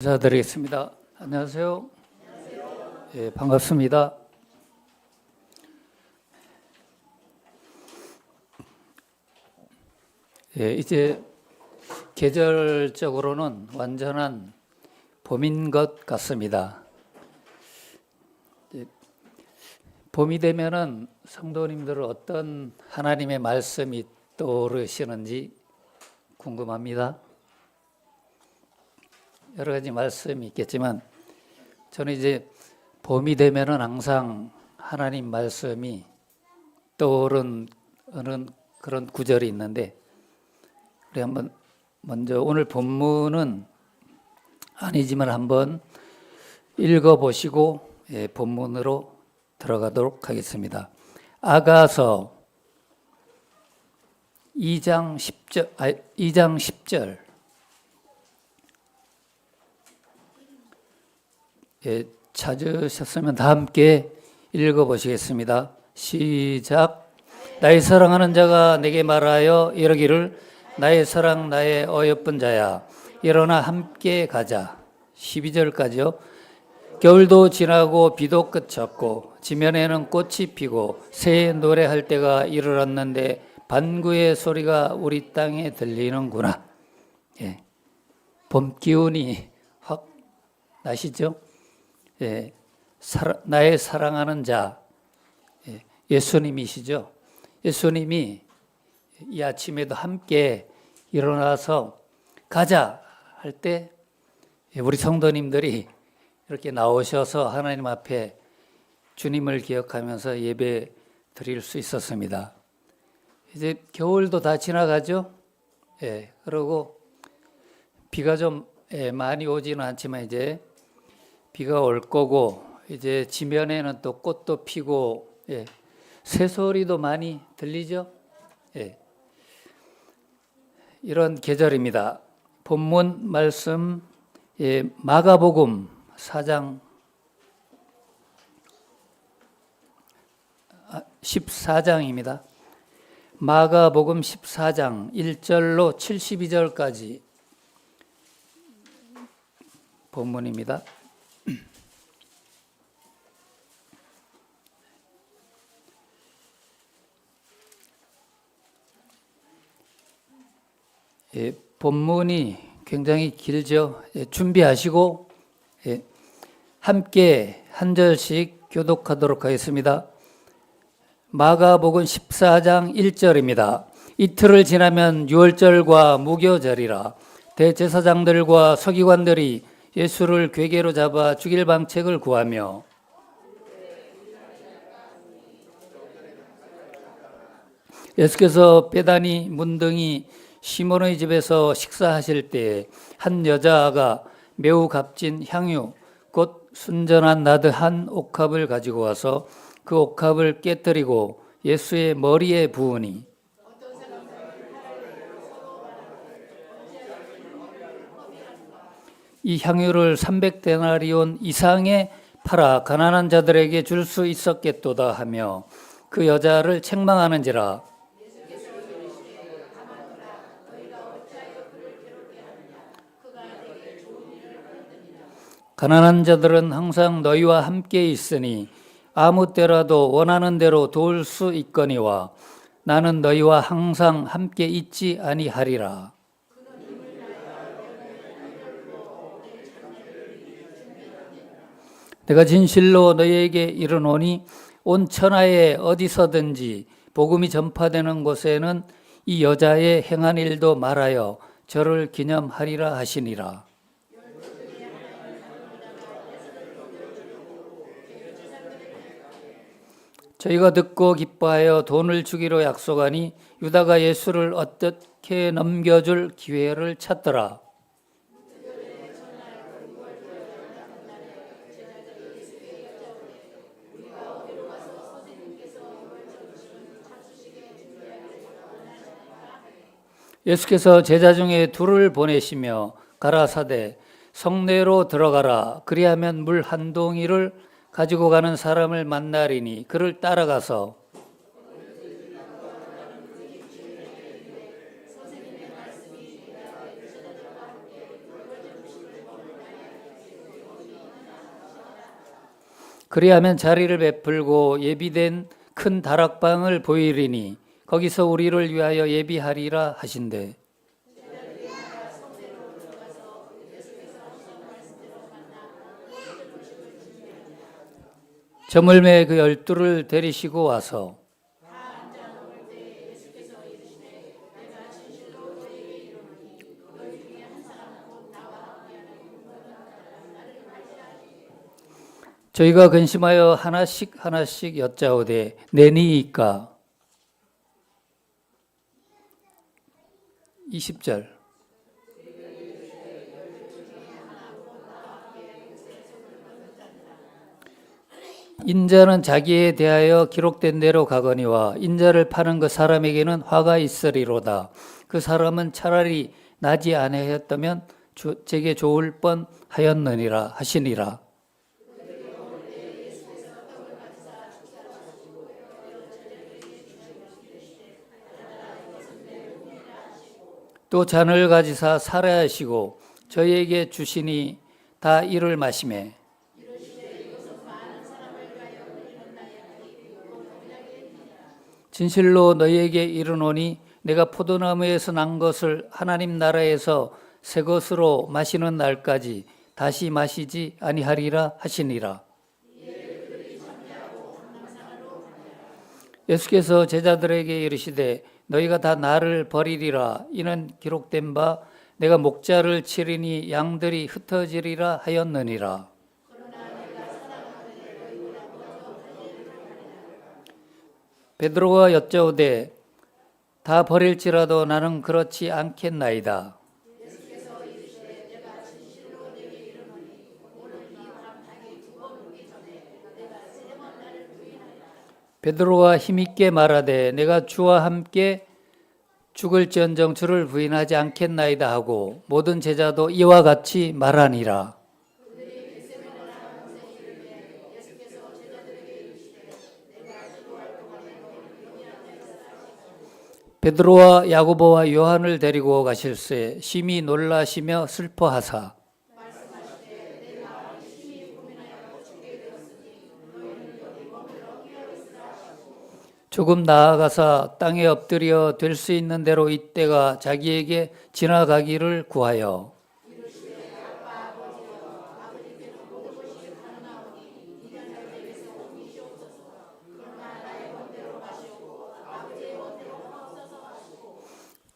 인사드리겠습니다. 안녕하세요. 예, 반갑습니다. 예, 이제 계절적으로는 완전한 봄인 것 같습니다. 봄이 되면은 성도님들은 어떤 하나님의 말씀이 떠오르시는지 궁금합니다. 여러 가지 말씀이 있겠지만 저는 이제 봄이 되면은 항상 하나님 말씀이 떠오르는 그런 구절이 있는데, 우리 한번 먼저 오늘 본문은 아니지만 한번 읽어보시고 본문으로 들어가도록 하겠습니다. 아가서 2장 10절 찾으셨으면 다 함께 읽어보시겠습니다. 시작. 나의 사랑하는 자가 내게 말하여 이르기를 나의 사랑 나의 어여쁜 자야 일어나 함께 가자. 12절까지요. 겨울도 지나고 비도 그쳤고 지면에는 꽃이 피고 새의 노래할 때가 이르렀는데 반구의 소리가 우리 땅에 들리는구나. 예. 봄 기운이 확 나시죠? 예, 나의 사랑하는 자, 예수님이시죠. 예수님이 이 아침에도 함께 일어나서 가자 할 때 우리 성도님들이 이렇게 나오셔서 하나님 앞에 주님을 기억하면서 예배 드릴 수 있었습니다. 이제 겨울도 다 지나가죠. 예, 그리고 비가 좀 많이 오지는 않지만 이제 비가 올 거고 이제 지면에는 또 꽃도 피고 새소리도 많이 들리죠. 이런 계절입니다. 본문 말씀 마가복음 4장 14장입니다. 마가복음 14장 1절로 72절까지 본문입니다. 본문이 굉장히 길죠. 준비하시고 함께 한 절씩 교독하도록 하겠습니다. 마가복음 14장 1절입니다. 이틀을 지나면 유월절과 무교절이라 대제사장들과 서기관들이 예수를 궤계로 잡아 죽일 방책을 구하며 예수께서 베다니 문둥이 시몬의 집에서 식사하실 때 한 여자아가 매우 값진 향유 곧 순전한 나드 한 옥합을 가지고 와서 그 옥합을 깨뜨리고 예수의 머리에 부으니 이 향유를 300데나리온 이상에 팔아 가난한 자들에게 줄 수 있었겠도다 하며 그 여자를 책망하는지라. 가난한 자들은 항상 너희와 함께 있으니 아무 때라도 원하는 대로 도울 수 있거니와 나는 너희와 항상 함께 있지 아니하리라. 내가 진실로 너희에게 이르노니 온 천하에 어디서든지 복음이 전파되는 곳에는 이 여자의 행한 일도 말하여 저를 기념하리라 하시니라. 저희가 듣고 기뻐하여 돈을 주기로 약속하니 유다가 예수를 어떻게 넘겨줄 기회를 찾더라. 예수께서 제자 중에 둘을 보내시며 가라사대 성내로 들어가라. 그리하면 물 한 동이를 가지고 가는 사람을 만나리니 그를 따라가서 그리하면 자리를 베풀고 예비된 큰 다락방을 보이리니 거기서 우리를 위하여 예비하리라 하신대. 저물매 그 12를 데리시고 와서 저희가 근심하여 하나씩 하나씩 여짜오되 내니이까. 20절. 인자는 자기에 대하여 기록된 대로 가거니와 인자를 파는 그 사람에게는 화가 있으리로다. 그 사람은 차라리 나지 아니하였다면 제게 좋을 뻔하였느니라 하시니라. 또 잔을 가지사 살해하시고 저희에게 주시니 다 이를 마시매. 진실로 너희에게 이르노니 내가 포도나무에서 난 것을 하나님 나라에서 새 것으로 마시는 날까지 다시 마시지 아니하리라 하시니라. 예수께서 제자들에게 이르시되 너희가 다 나를 버리리라. 이는 기록된 바 내가 목자를 치리니 양들이 흩어지리라 하였느니라. 베드로가 여짜오되 다 버릴지라도 나는 그렇지 않겠나이다. 베드로가 힘있게 말하되 내가 주와 함께 죽을지언정 주를 부인하지 않겠나이다 하고 모든 제자도 이와 같이 말하니라. 베드로와 야고보와 요한을 데리고 가실새 심히 놀라시며 슬퍼하사 조금 나아가사 땅에 엎드려 될 수 있는 대로 이때가 자기에게 지나가기를 구하여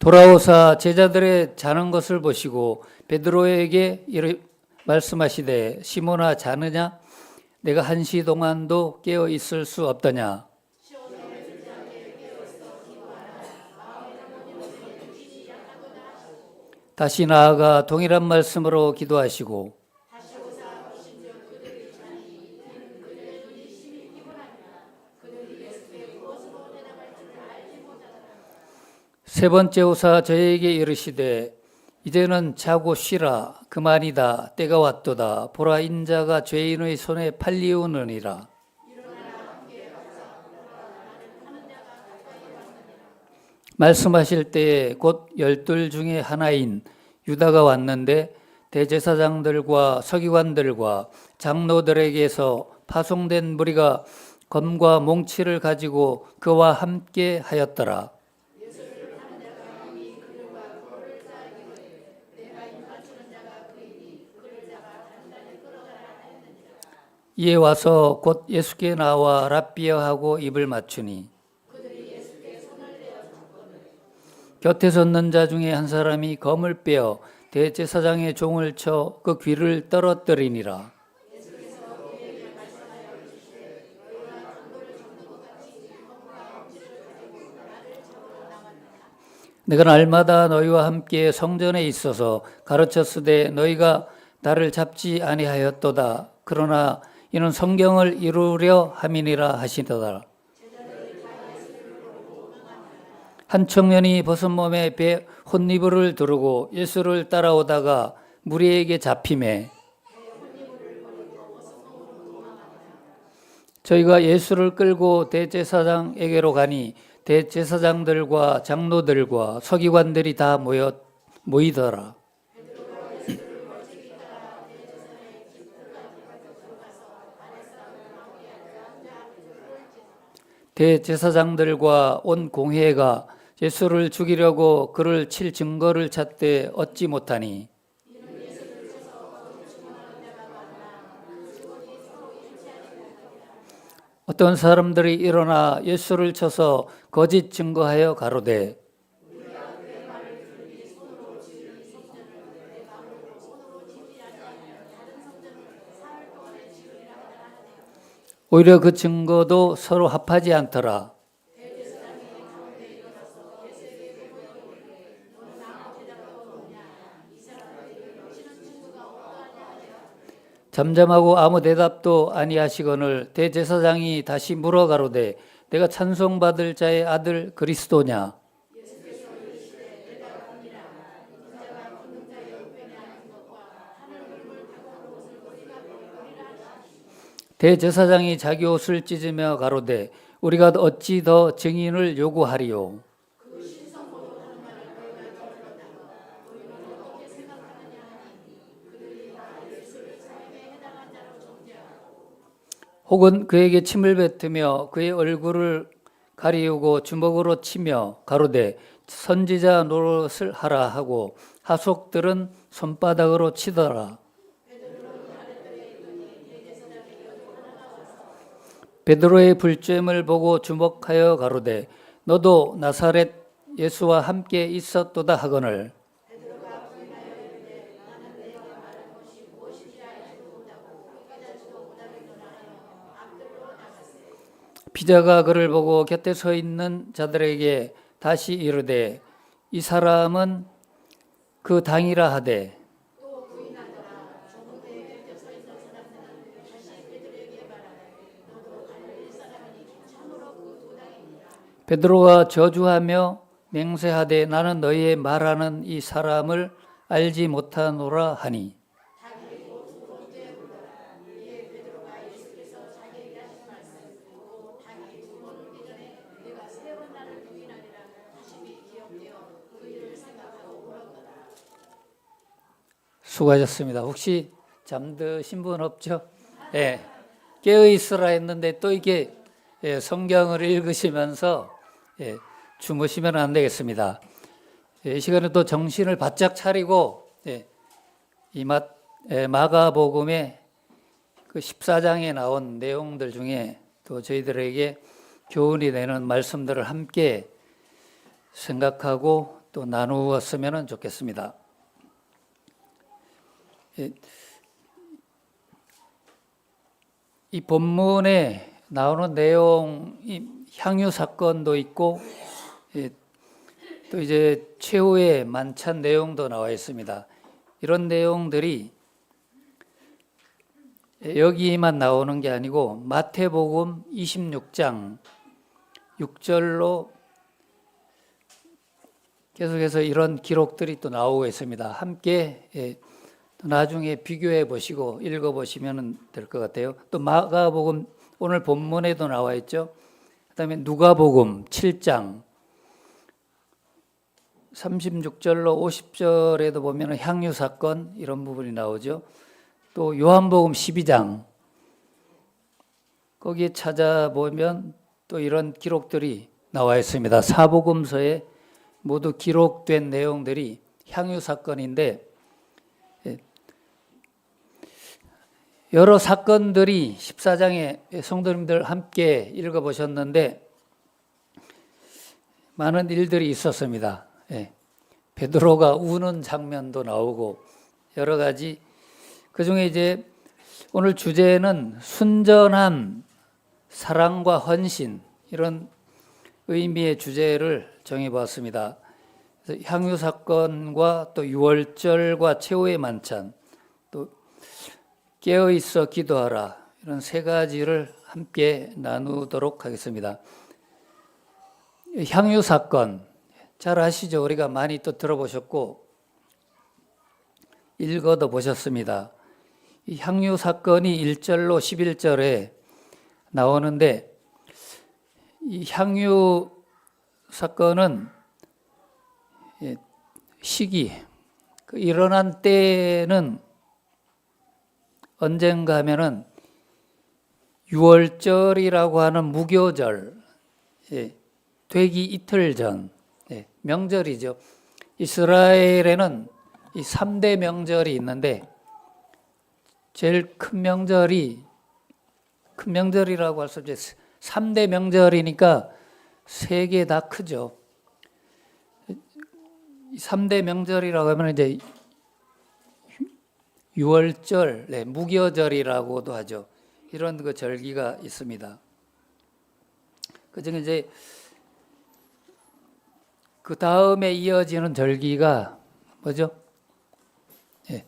돌아오사 제자들의 자는 것을 보시고 베드로에게 말씀하시되 시몬아 자느냐? 내가 한시 동안도 깨어 있을 수 없더냐? 다시 나아가 동일한 말씀으로 기도하시고 세 번째 오사 저에게 이르시되 이제는 자고 쉬라. 그만이다. 때가 왔도다. 보라 인자가 죄인의 손에 팔리우느니라. 말씀하실 때에 곧 12 중에 하나인 유다가 왔는데 대제사장들과 서기관들과 장로들에게서 파송된 무리가 검과 몽치를 가지고 그와 함께 하였더라. 이에 와서 곧 예수께 나와 랍비어하고 입을 맞추니 곁에 섰는 자 중에 한 사람이 검을 빼어 대제사장의 종을 쳐 그 귀를 떨어뜨리니라. 내가 날마다 너희와 함께 성전에 있어서 가르쳤으되 너희가 나를 잡지 아니하였도다. 그러나 이는 성경을 이루려 함이니라 하시더라. 한 청년이 벗은 몸에 배 혼니부를 두르고 예수를 따라오다가 무리에게 잡히매 저희가 예수를 끌고 대제사장에게로 가니 대제사장들과 장로들과 서기관들이 다 모이더라. 대제사장들과 온 공회가 예수를 죽이려고 그를 칠 증거를 찾되 얻지 못하니 어떤 사람들이 일어나 예수를 쳐서 거짓 증거하여 가로되 오히려 그 증거도 서로 합하지 않더라. 잠잠하고 아무 대답도 아니하시거늘 대제사장이 다시 물어 가로되 내가 찬송받을 자의 아들 그리스도냐? 대제사장이 자기 옷을 찢으며 가로되 우리가 어찌 더 증인을 요구하리요? 혹은 그에게 침을 뱉으며 그의 얼굴을 가리우고 주먹으로 치며 가로되 선지자 노릇을 하라 하고 하속들은 손바닥으로 치더라. 베드로의 불쬐음을 보고 주목하여 가로되 너도 나사렛 예수와 함께 있었도다 하거늘 피자가 그를 보고 곁에 서 있는 자들에게 다시 이르되 이 사람은 그 당이라 하되 베드로가 저주하며 맹세하되 나는 너희의 말하는 이 사람을 알지 못하노라 하니 수고하셨습니다. 혹시 잠드신 분 없죠? 예. 깨어 있으라 했는데 또 이게 성경을 읽으시면서 주무시면 안 되겠습니다. 이 시간에 또 정신을 바짝 차리고 이 마가복음의 그 14장에 나온 내용들 중에 또 저희들에게 교훈이 되는 말씀들을 함께 생각하고 또 나누었으면 좋겠습니다. 이 본문에 나오는 내용, 향유 사건도 있고 또 이제 최후의 만찬 내용도 나와 있습니다. 이런 내용들이 여기만 나오는 게 아니고 마태복음 26장 6절로 계속해서 이런 기록들이 또 나오고 있습니다. 함께 나중에 비교해 보시고 읽어 보시면 될 것 같아요. 또 마가복음 오늘 본문에도 나와 있죠. 그다음에 누가복음 7장 36절로 50절에도 보면 향유 사건 이런 부분이 나오죠. 또 요한복음 12장 거기에 찾아보면 또 이런 기록들이 나와 있습니다. 사복음서에 모두 기록된 내용들이 향유 사건인데 여러 사건들이 14장에 성도님들 함께 읽어보셨는데 많은 일들이 있었습니다. 베드로가 우는 장면도 나오고 여러 가지 그중에 이제 오늘 주제는 순전한 사랑과 헌신 이런 의미의 주제를 정해보았습니다. 그래서 향유 사건과 또 유월절과 최후의 만찬 또 깨어있어 기도하라 이런 세 가지를 함께 나누도록 하겠습니다. 향유 사건 잘 아시죠? 우리가 많이 또 들어보셨고 읽어도 보셨습니다. 이 향유 사건이 1절로 11절에 나오는데 이 향유 사건은 시기 일어난 때는 언젠가 하면은 유월절이라고 하는 무교절 예, 되기 이틀 전, 예, 명절이죠. 이스라엘에는 이 3대 명절이 있는데 제일 큰 명절이라고 할 수 없죠. 3대 명절이니까 세 개 다 크죠. 3대 명절이라고 하면 이제 유월절, 네, 무교절이라고도 하죠. 이런 그 절기가 있습니다. 그중에 이제 그 다음에 이어지는 절기가 뭐죠? 예,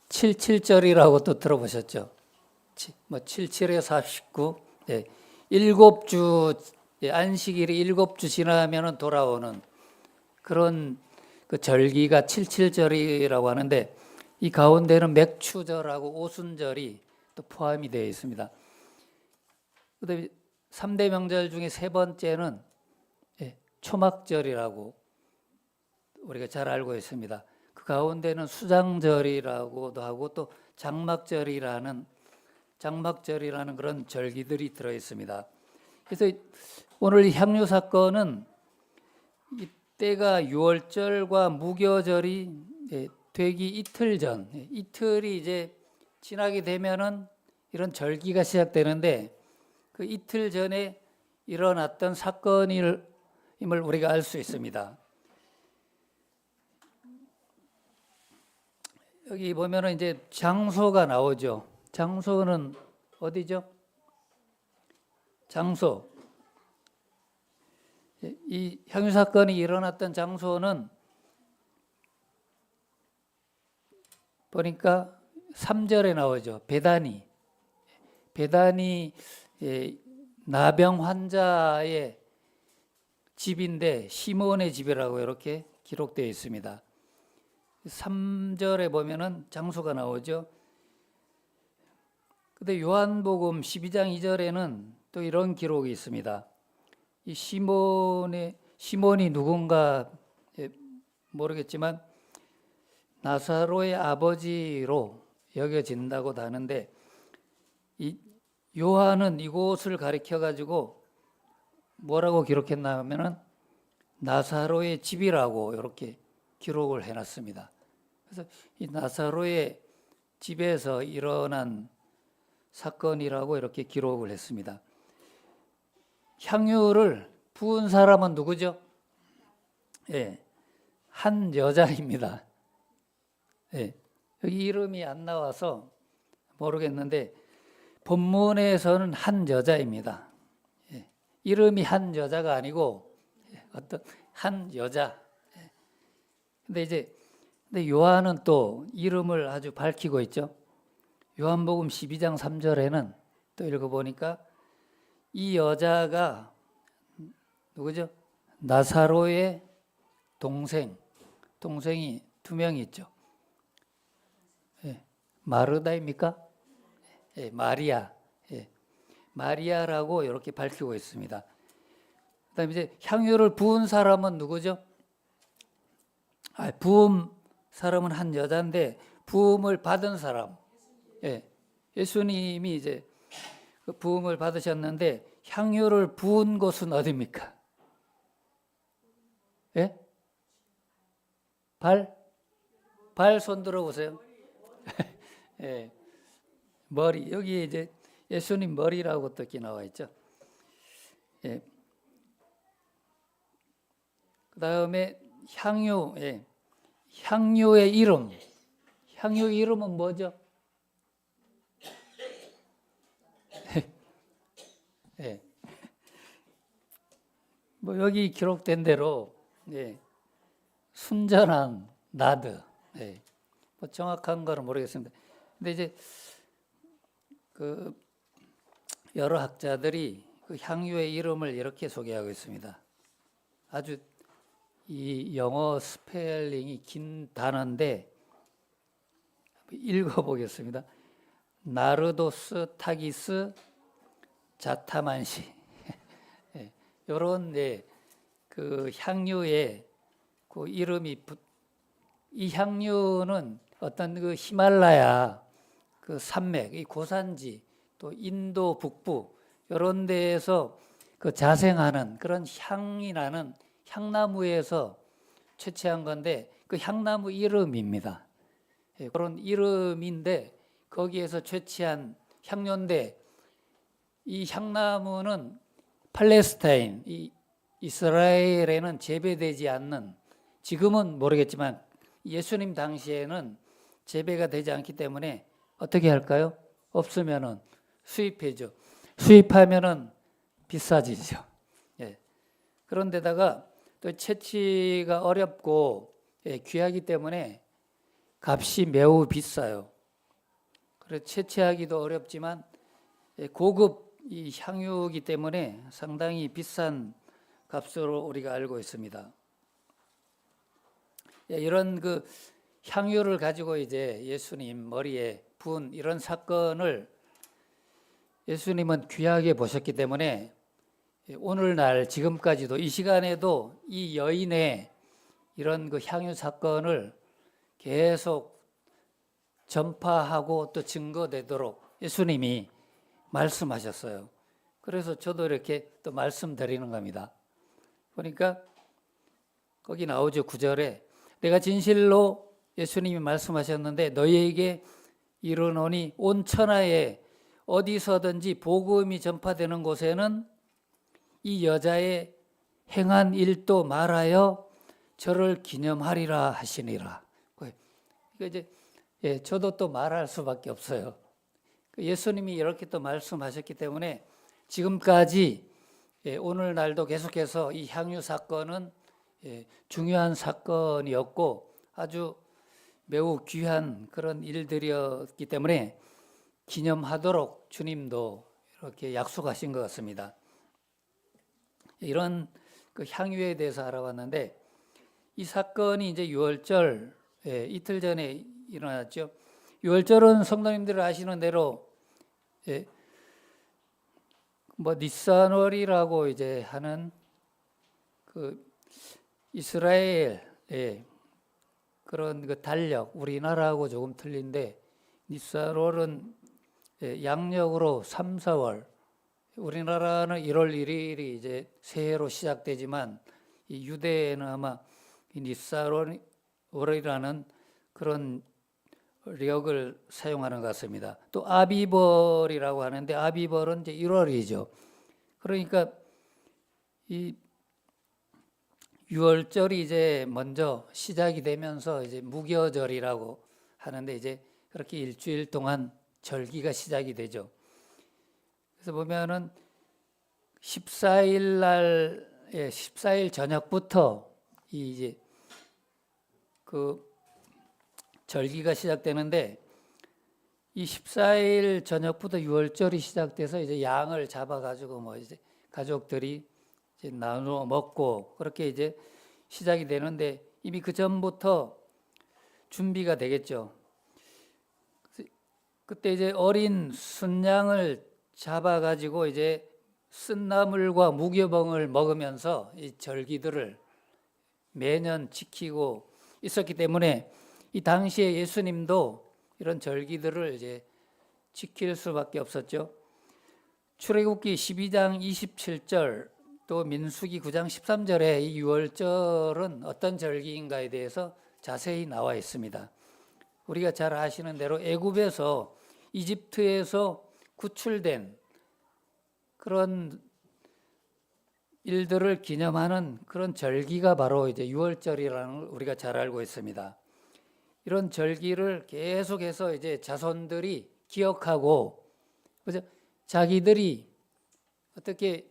77절이라고 또 들어보셨죠? 뭐 77에 49, 예, 7주, 예, 안식일이 7주 지나면은 돌아오는 그런 그 절기가 77절이라고 하는데 이 가운데는 맥추절하고 오순절이 또 포함이 되어 있습니다. 그다음에 3대 명절 중에 세 번째는 초막절이라고 우리가 잘 알고 있습니다. 그 가운데는 수장절이라고도 하고 또 장막절이라는 그런 절기들이 들어 있습니다. 그래서 오늘 향유 사건은 이때가 유월절과 무교절이 되기 이틀 전, 이틀이 이제 지나게 되면은 이런 절기가 시작되는데 그 이틀 전에 일어났던 사건임을 우리가 알 수 있습니다. 여기 보면은 이제 장소가 나오죠. 장소는 어디죠? 장소. 이 향유 사건이 일어났던 장소는 보니까 3절에 나오죠. 베다니 나병 환자의 집인데 시몬의 집이라고 이렇게 기록되어 있습니다. 3절에 보면은 장소가 나오죠. 근데 요한복음 12장 2절에는 또 이런 기록이 있습니다. 이 시몬이 누군가 모르겠지만 나사로의 아버지로 여겨진다고 하는데 이 요한은 이곳을 가리켜 가지고 뭐라고 기록했나 하면은 나사로의 집이라고 이렇게 기록을 해놨습니다. 그래서 이 나사로의 집에서 일어난 사건이라고 이렇게 기록을 했습니다. 향유를 부은 사람은 누구죠? 예, 한 여자입니다. 예, 여기 이름이 안 나와서 모르겠는데 본문에서는 한 여자입니다. 예, 이름이 한 여자가 아니고 어떤 한 여자. 근데 요한은 또 이름을 아주 밝히고 있죠. 요한복음 12장 3절에는 또 읽어보니까 이 여자가 누구죠? 나사로의 동생이 2명이 있죠. 예, 마르다입니까? 예, 마리아. 예, 마리아라고 이렇게 밝히고 있습니다. 그다음에 이제 향유를 부은 사람은 누구죠? 부음 사람은 한 여자인데 부음을 받은 사람. 예, 예수님이 이제 그 부음을 받으셨는데 향유를 부은 곳은 어디입니까? 예? 발 손 들어보세요. 예, 머리 여기 이제 예수님 머리라고 또 이렇게 나와 있죠. 예. 그 다음에 향유, 향유의 이름. 향유의 이름은 뭐죠? 예. 뭐 여기 기록된 대로 순전한 나드. 뭐 정확한 거는 모르겠습니다. 근데 이제 그 여러 학자들이 그 향유의 이름을 이렇게 소개하고 있습니다. 아주 이 영어 스펠링이 긴 단어인데 읽어보겠습니다. 나르도스 타기스 자타만시. 이런 그 향유의 그 이름이 이 향유는 어떤 그 히말라야 그 산맥, 이 고산지 또 인도 북부 이런 데에서 그 그 자생하는 그런 향이 나는 향나무에서 채취한 건데 그 향나무 이름입니다. 예, 그런 이름인데 거기에서 채취한 향료인데 이 향나무는 팔레스타인, 이 이스라엘에는 재배되지 않는, 지금은 모르겠지만 예수님 당시에는 재배가 되지 않기 때문에 어떻게 할까요? 없으면은 수입해죠. 수입하면은 비싸지죠. 예. 그런데다가 또 채취가 어렵고 귀하기 때문에 값이 매우 비싸요. 그래서 채취하기도 어렵지만 고급 이 향유이기 때문에 상당히 비싼 값으로 우리가 알고 있습니다. 이런 그 향유를 가지고 이제 예수님 머리에 부은 이런 사건을 예수님은 귀하게 보셨기 때문에 오늘날 지금까지도 이 시간에도 이 여인의 이런 그 향유 사건을 계속 전파하고 또 증거되도록 예수님이 말씀하셨어요. 그래서 저도 이렇게 또 말씀드리는 겁니다. 보니까 거기 나오죠. 9절에 내가 진실로 예수님이 말씀하셨는데 너희에게 이르노니 온 천하에 어디서든지 복음이 전파되는 곳에는 이 여자의 행한 일도 말하여 저를 기념하리라 하시니라. 이제 저도 또 말할 수밖에 없어요. 예수님이 이렇게 또 말씀하셨기 때문에 지금까지 오늘날도 계속해서 이 향유 사건은 중요한 사건이었고 아주 매우 귀한 그런 일들이었기 때문에 기념하도록 주님도 이렇게 약속하신 것 같습니다. 이런 그 향유에 대해서 알아봤는데 이 사건이 이제 유월절 이틀 전에 일어났죠. 유월절은 성도님들 아시는 대로 뭐 니산월이라고 이제 하는 그 이스라엘의 그런 그 달력, 우리나라하고 조금 틀린데 니산월은 양력으로 3, 4월, 우리나라는 1월 1일이 이제 새해로 시작되지만 이 유대에는 아마 이 니산월이라는 그런 력을 사용하는 것 같습니다. 또 아비벌이라고 하는데 아비벌은 이제 1월이죠. 그러니까 이 6월절이 이제 먼저 시작이 되면서 이제 무교절이라고 하는데 이제 그렇게 일주일 동안 절기가 시작이 되죠. 그래서 보면은 14일 날 14일 저녁부터 이제 그 절기가 시작되는데 이 14일 저녁부터 6월절이 시작돼서 이제 양을 잡아가지고 뭐 이제 가족들이 이제 나누어 먹고 그렇게 이제 시작이 되는데 이미 그 전부터 준비가 되겠죠. 그때 이제 어린 순양을 잡아가지고 이제 쓴나물과 무교병을 먹으면서 이 절기들을 매년 지키고 있었기 때문에 이 당시에 예수님도 이런 절기들을 이제 지킬 수밖에 없었죠. 출애굽기 12장 27절 또 민수기 9장 13절에 이 유월절은 어떤 절기인가에 대해서 자세히 나와 있습니다. 우리가 잘 아시는 대로 애굽에서 이집트에서 구출된 그런 일들을 기념하는 그런 절기가 바로 이제 유월절이라는 걸 우리가 잘 알고 있습니다. 이런 절기를 계속해서 이제 자손들이 기억하고 그죠? 자기들이 어떻게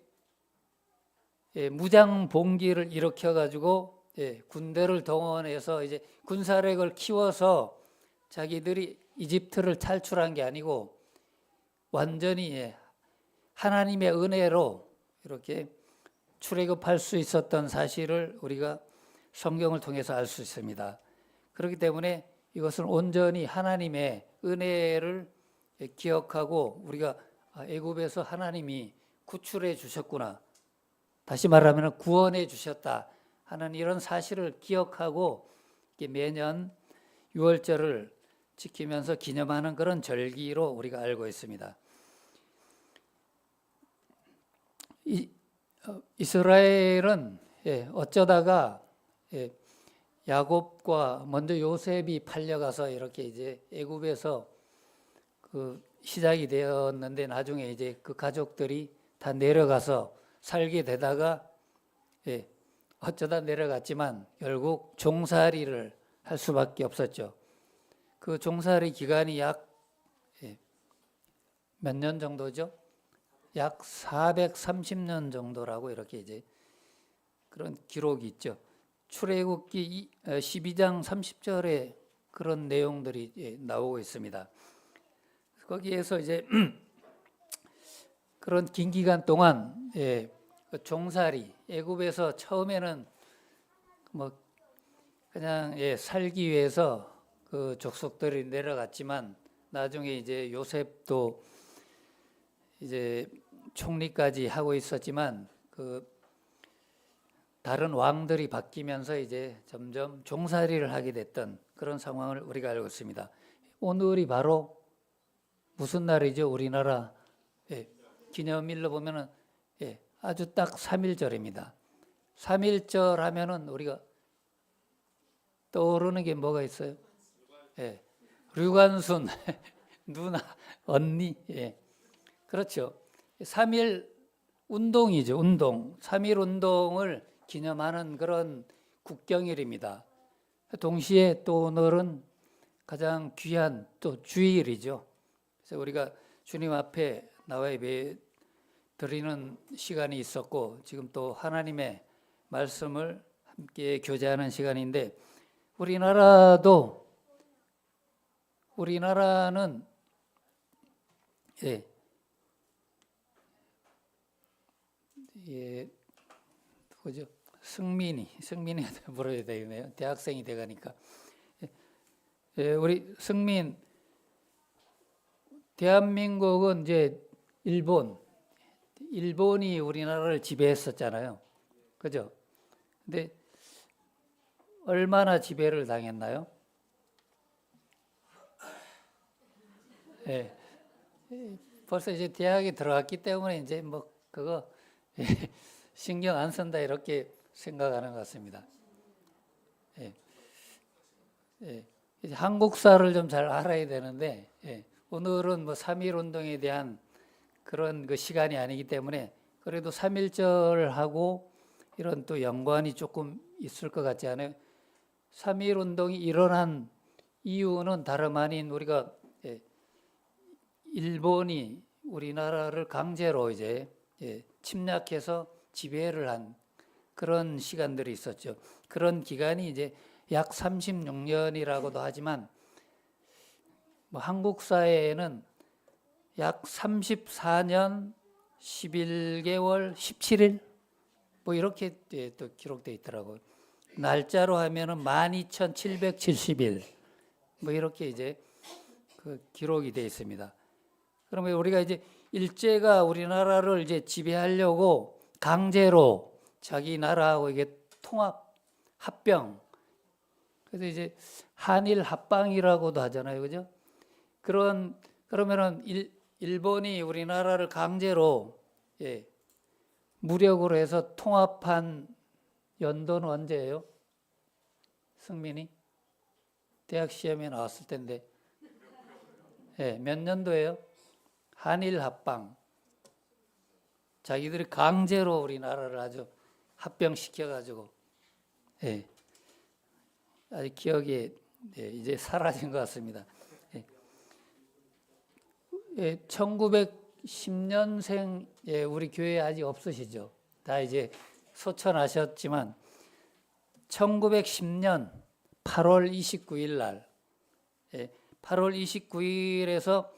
무장 봉기를 일으켜 가지고 군대를 동원해서 이제 군사력을 키워서 자기들이 이집트를 탈출한 게 아니고 완전히 하나님의 은혜로 이렇게 출애굽할 수 있었던 사실을 우리가 성경을 통해서 알 수 있습니다. 그렇기 때문에 이것은 온전히 하나님의 은혜를 기억하고 우리가 애굽에서 하나님이 구출해 주셨구나. 다시 말하면 구원해 주셨다 하는 이런 사실을 기억하고 매년 유월절을 지키면서 기념하는 그런 절기로 우리가 알고 있습니다. 이스라엘은 어쩌다가 야곱과 먼저 요셉이 팔려가서 이렇게 이제 애굽에서 그 시작이 되었는데 나중에 이제 그 가족들이 다 내려가서 살게 되다가 어쩌다 내려갔지만 결국 종살이를 할 수밖에 없었죠. 그 종살이 기간이 약 몇 년 정도죠? 약 430년 정도라고 이렇게 이제 그런 기록이 있죠. 출애굽기 12장 30절에 그런 내용들이 나오고 있습니다. 거기에서 이제 그런 긴 기간 동안 그 종살이 애굽에서 처음에는 뭐 그냥 살기 위해서 그 족속들이 내려갔지만 나중에 이제 요셉도 이제 총리까지 하고 있었지만 그 다른 왕들이 바뀌면서 이제 점점 종살이를 하게 됐던 그런 상황을 우리가 알고 있습니다. 오늘이 바로 무슨 날이죠? 우리나라 기념일로 보면은 아주 딱 3.1절입니다. 3.1절 하면은 우리가 떠오르는 게 뭐가 있어요? 류관순 누나 언니 그렇죠. 3.1 운동이죠. 운동. 3.1 운동을 기념하는 그런 국경일입니다. 동시에 또 오늘은 가장 귀한 또 주일이죠. 그래서 우리가 주님 앞에 나와 예배 드리는 시간이 있었고 지금 또 하나님의 말씀을 함께 교제하는 시간인데 우리나라는 누구죠? 승민이한테 물어야 되겠네요. 대학생이 돼가니까. 우리 승민, 대한민국은 이제 일본이 우리나라를 지배했었잖아요. 그죠? 근데 얼마나 지배를 당했나요? 벌써 이제 대학에 들어갔기 때문에 이제 뭐 그거 신경 안 쓴다 이렇게 생각하는 것 같습니다. 이제 한국사를 좀 잘 알아야 되는데 오늘은 뭐 3.1 운동에 대한 그런 그 시간이 아니기 때문에 그래도 3.1절하고 이런 또 연관이 조금 있을 것 같지 않아요? 3.1 운동이 일어난 이유는 다름 아닌 우리가 일본이 우리나라를 강제로 이제 침략해서 지배를 한 그런 시간들이 있었죠. 그런 기간이 이제 약 36년이라고도 하지만 뭐 한국 사회에는 약 34년 11개월 17일 뭐 이렇게 또 기록되어 있더라고요. 날짜로 하면은 12,770일 뭐 이렇게 이제 그 기록이 되어 있습니다. 그러면 우리가 이제 일제가 우리나라를 이제 지배하려고 강제로 자기 나라하고 이게 통합 합병 그래서 이제 한일 합방이라고도 하잖아요, 그죠? 그러면은 일본이 우리나라를 강제로 무력으로 해서 통합한 연도는 언제예요? 승민이 대학 시험에 나왔을 텐데, 몇 년도예요? 한일 합방. 자기들이 강제로 우리나라를 아주 합병시켜가지고, 아주 기억이 이제 사라진 것 같습니다. 1910년생 우리 교회 아직 없으시죠? 다 이제 소천하셨지만 1910년 8월 29일 날 8월 29일에서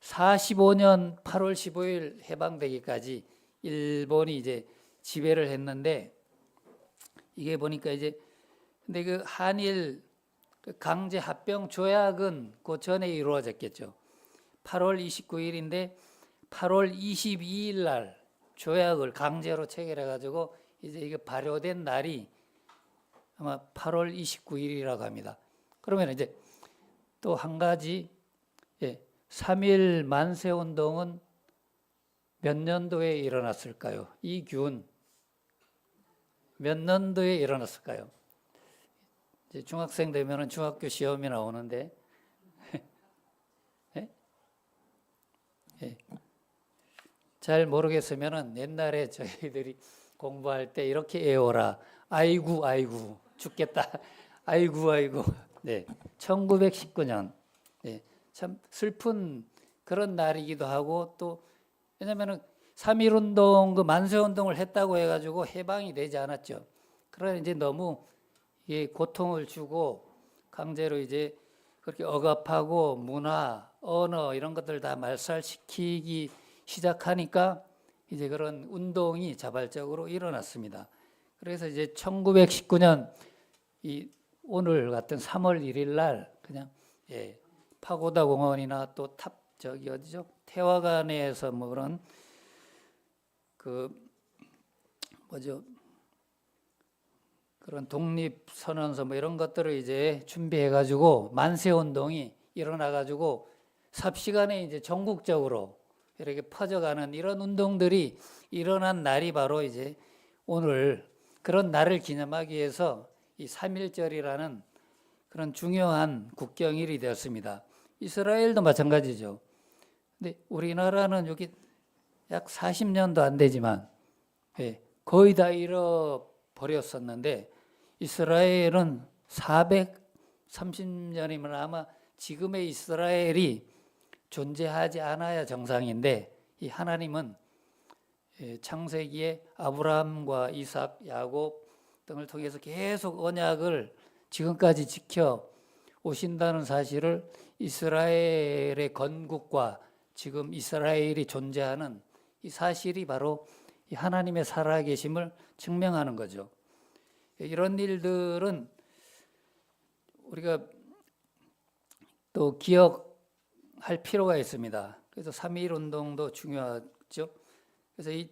45년 8월 15일 해방되기까지 일본이 이제 지배를 했는데 이게 보니까 이제 근데 그 한일 강제 합병 조약은 그 전에 이루어졌겠죠. 8월 29일인데 8월 22일 날 조약을 강제로 체결해 가지고 이제 이게 발효된 날이 아마 8월 29일이라고 합니다. 그러면 이제 또 한 가지 3.1 만세 운동은 몇 년도에 일어났을까요? 이균 몇 년도에 일어났을까요? 이제 중학생 되면은 중학교 시험이 나오는데, 예? 예. 잘 모르겠으면은 옛날에 저희들이 공부할 때 이렇게 외워라. 아이고, 아이고, 죽겠다. 아이고, 아이고. 네. 1919년. 네. 참 슬픈 그런 날이기도 하고 또 왜냐면은 3.1운동 그 만세운동을 했다고 해가지고 해방이 되지 않았죠. 그러나 이제 너무 이게 고통을 주고 강제로 이제 그렇게 억압하고 문화, 언어 이런 것들 다 말살시키기 시작하니까 이제 그런 운동이 자발적으로 일어났습니다. 그래서 이제 1919년 이 오늘 같은 3월 1일 날 그냥 파고다 공원이나 또 저기 어디죠? 태화관에서 뭐 그런 그 뭐죠? 그런 독립선언서 뭐 이런 것들을 이제 준비해가지고 만세운동이 일어나가지고 삽시간에 이제 전국적으로 이렇게 퍼져가는 이런 운동들이 일어난 날이 바로 이제 오늘 그런 날을 기념하기 위해서 이 3.1절이라는 그런 중요한 국경일이 되었습니다. 이스라엘도 마찬가지죠. 근데 우리나라는 여기 약 40년도 안 되지만 거의 다 잃어버렸었는데 이스라엘은 430년이면 아마 지금의 이스라엘이 존재하지 않아야 정상인데 이 하나님은 창세기에 아브라함과 이삭, 야곱 등을 통해서 계속 언약을 지금까지 지켜 오신다는 사실을 이스라엘의 건국과 지금 이스라엘이 존재하는 이 사실이 바로 이 하나님의 살아계심을 증명하는 거죠. 이런 일들은 우리가 또 기억할 필요가 있습니다. 그래서 3.1 운동도 중요하죠. 그래서 이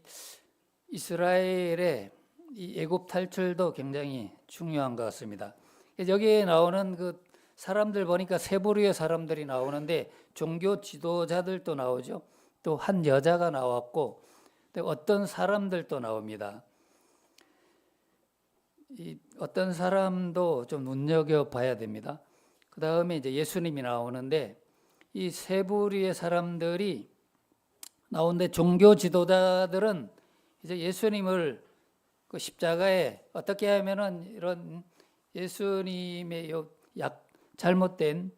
이스라엘의 이 애굽 탈출도 굉장히 중요한 것 같습니다. 여기에 나오는 그 사람들 보니까 세 부류의 사람들이 나오는데 종교 지도자들도 나오죠. 또 한 여자가 나왔고 또 어떤 사람들도 나옵니다. 이 어떤 사람도 좀 눈여겨봐야 됩니다. 그 다음에 이제 예수님이 나오는데 이 세 부류의 사람들이 나오는데 종교 지도자들은 이제 예수님을 그 십자가에 어떻게 하면은 이런 예수님의 잘못된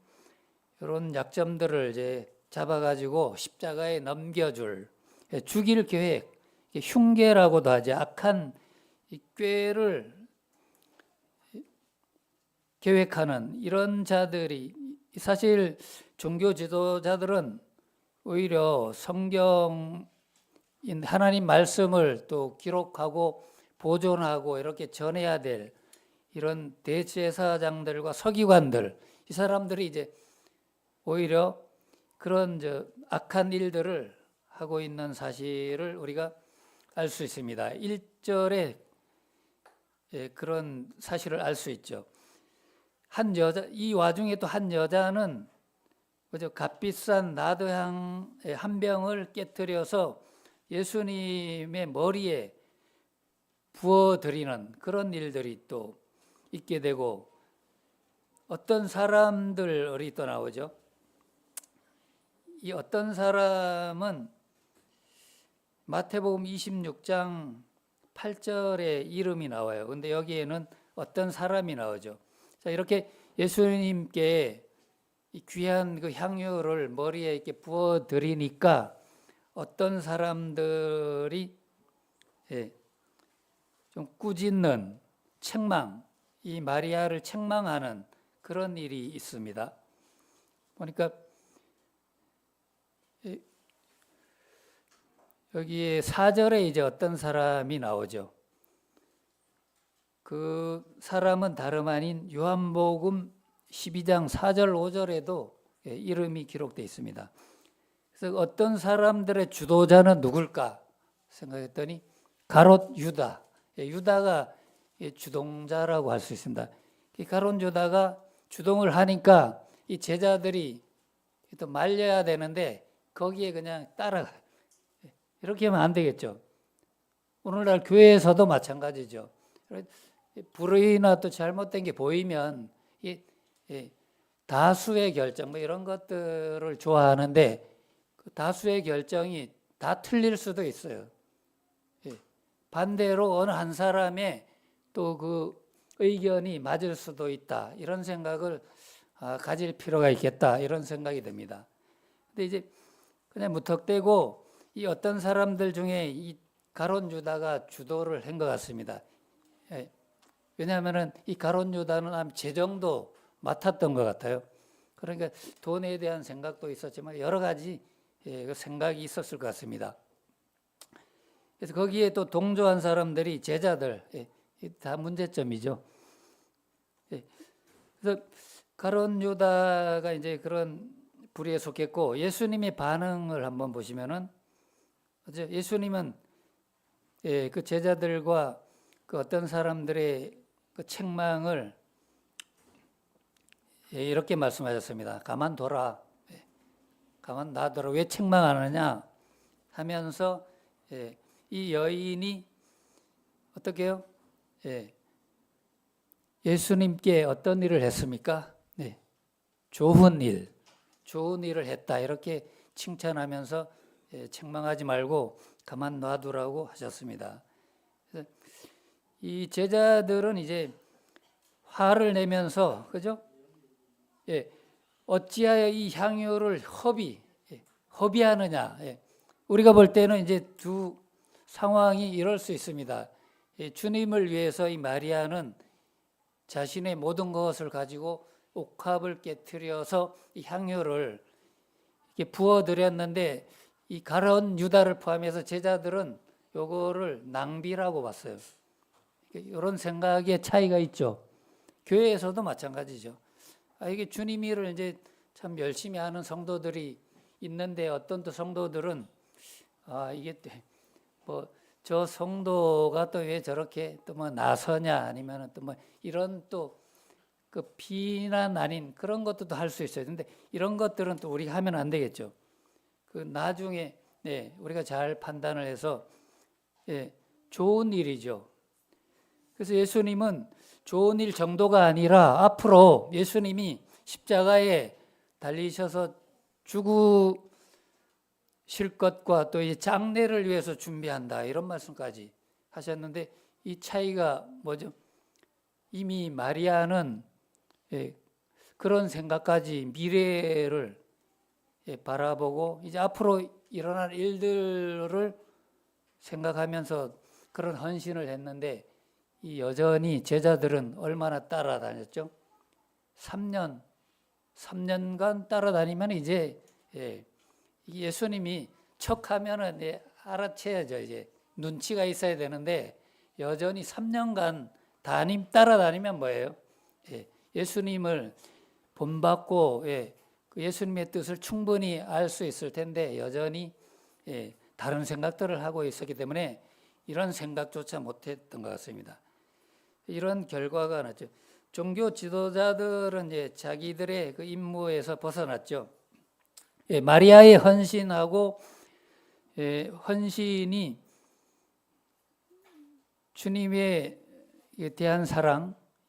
이런 약점들을 이제 잡아가지고 십자가에 넘겨줄 죽일 계획, 흉계라고도 하죠. 악한 이 꾀를 계획하는 이런 자들이 사실 종교 지도자들은 오히려 성경인 하나님 말씀을 또 기록하고 보존하고 이렇게 전해야 될 이런 대제사장들과 서기관들 이 사람들이 이제 오히려 그런 악한 일들을 하고 있는 사실을 우리가 알 수 있습니다. 1절에 그런 사실을 알 수 있죠. 한 여자 이 와중에 또 한 여자는 그저 값비싼 나드향의 한 병을 깨뜨려서 예수님의 머리에 부어드리는 그런 일들이 또 있게 되고 어떤 사람들이 또 나오죠. 이 어떤 사람은 마태복음 26장 8절에 이름이 나와요. 근데 여기에는 어떤 사람이 나오죠. 자, 이렇게 예수님께 이 귀한 그 향유를 머리에 이렇게 부어 드리니까 어떤 사람들이 좀 꾸짖는 책망, 이 마리아를 책망하는 그런 일이 있습니다. 보니까 여기에 4절에 이제 어떤 사람이 나오죠. 그 사람은 다름 아닌 요한복음 12장 4절 5절에도 이름이 기록되어 있습니다. 그래서 어떤 사람들의 주도자는 누굴까 생각했더니 가롯 유다, 유다가 주동자라고 할 수 있습니다. 가롯 유다가 주동을 하니까 이 제자들이 또 말려야 되는데 거기에 그냥 따라가. 이렇게 하면 안 되겠죠. 오늘날 교회에서도 마찬가지죠. 불의나 또 잘못된 게 보이면 다수의 결정 뭐 이런 것들을 좋아하는데 그 다수의 결정이 다 틀릴 수도 있어요. 반대로 어느 한 사람의 또 그 의견이 맞을 수도 있다. 이런 생각을 가질 필요가 있겠다. 이런 생각이 듭니다. 근데 이제 그냥 무턱대고 이 어떤 사람들 중에 이 가룟 유다가 주도를 한 것 같습니다. 왜냐하면은 이 가룟 유다는 재정도 맡았던 것 같아요. 그러니까 돈에 대한 생각도 있었지만 여러 가지 생각이 있었을 것 같습니다. 그래서 거기에 또 동조한 사람들이 제자들, 다 문제점이죠. 그래서 가룟 유다가 이제 그런 불의에 속했고 예수님의 반응을 한번 보시면은 예수님은 그 제자들과 그 어떤 사람들의 그 책망을 이렇게 말씀하셨습니다. 가만둬라. 가만 놔둬라. 왜 책망하느냐 하면서 이 여인이 어떻게 해요? 예수님께 어떤 일을 했습니까? 좋은 일을 했다. 이렇게 칭찬하면서 책망하지 말고 가만 놔두라고 하셨습니다. 이 제자들은 이제 화를 내면서 그죠? 어찌하여 이 향유를 허비하느냐? 우리가 볼 때는 이제 두 상황이 이럴 수 있습니다. 주님을 위해서 이 마리아는 자신의 모든 것을 가지고 옥합을 깨트려서 이 향유를 이렇게 부어드렸는데 이 가룟 유다를 포함해서 제자들은 요거를 낭비라고 봤어요. 이런 생각의 차이가 있죠. 교회에서도 마찬가지죠. 이게 주님 일을 이제 참 열심히 하는 성도들이 있는데 어떤 또 성도들은 이게 뭐 저 성도가 또 왜 저렇게 또 뭐 나서냐 아니면 또 뭐 이런 또 그 비난 아닌 그런 것도 할 수 있어요. 근데 이런 것들은 또 우리가 하면 안 되겠죠. 그 나중에 우리가 잘 판단을 해서 좋은 일이죠. 그래서 예수님은 좋은 일 정도가 아니라 앞으로 예수님이 십자가에 달리셔서 죽으실 것과 또 이 장례를 위해서 준비한다 이런 말씀까지 하셨는데 이 차이가 뭐죠? 이미 마리아는 그런 생각까지 미래를 바라보고 이제 앞으로 일어날 일들을 생각하면서 그런 헌신을 했는데 이 여전히 제자들은 얼마나 따라다녔죠? 3년간 따라다니면 이제 예수님이 척하면은 알아채야죠. 이제 눈치가 있어야 되는데 여전히 3년간 따라다니면 뭐예요? 예수님을 본받고 예수님의 뜻을 충분히 알 수 있을 텐데 여전히 다른 생각들을 하고 있었기 때문에 이런 생각조차 못했던 것 같습니다. 이런 결과가 났죠. 종교 지도자들은 이제 자기들의 그 임무에서 벗어났죠. 마리아의 헌신하고 헌신이 주님에 대한